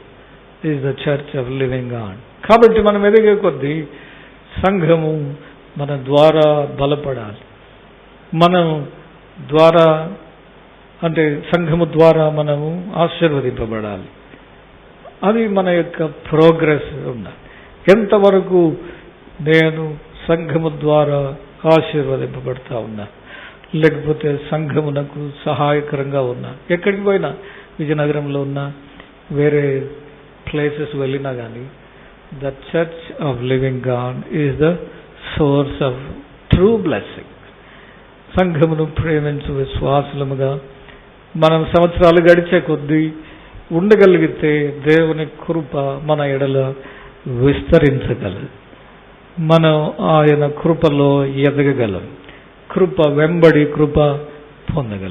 is the church of living God. కాబట్టి మనం ఎదిగే కొద్దీ సంఘము మన ద్వారా బలపడాలి. మనం ద్వారా అంటే సంఘము ద్వారా మనము ఆశీర్వదింపబడాలి. అది మన యొక్క ప్రోగ్రెస్ ఉండాలి. ఎంతవరకు నేను సంఘము ద్వారా ఆశీర్వదింపబడతా ఉన్నా, లేకపోతే సంఘమునకు సహాయకరంగా ఉన్నా, ఎక్కడికి పోయినా, విజయనగరంలో ఉన్నా, వేరే ప్లేసెస్ వెళ్ళినా కానీ, the church of living God is the source of true blessing. సంఘమును ప్రేమించు విశ్వాసులముగా మనం సంవత్సరాలు గడిచే కొద్దీ ఉండగలిగితే దేవుని కృప మన ఎడల విస్తరించగలదు. మనం ఆయన కృపలో ఎదగగలం, కృప వెంబడి కృప పొందగలం.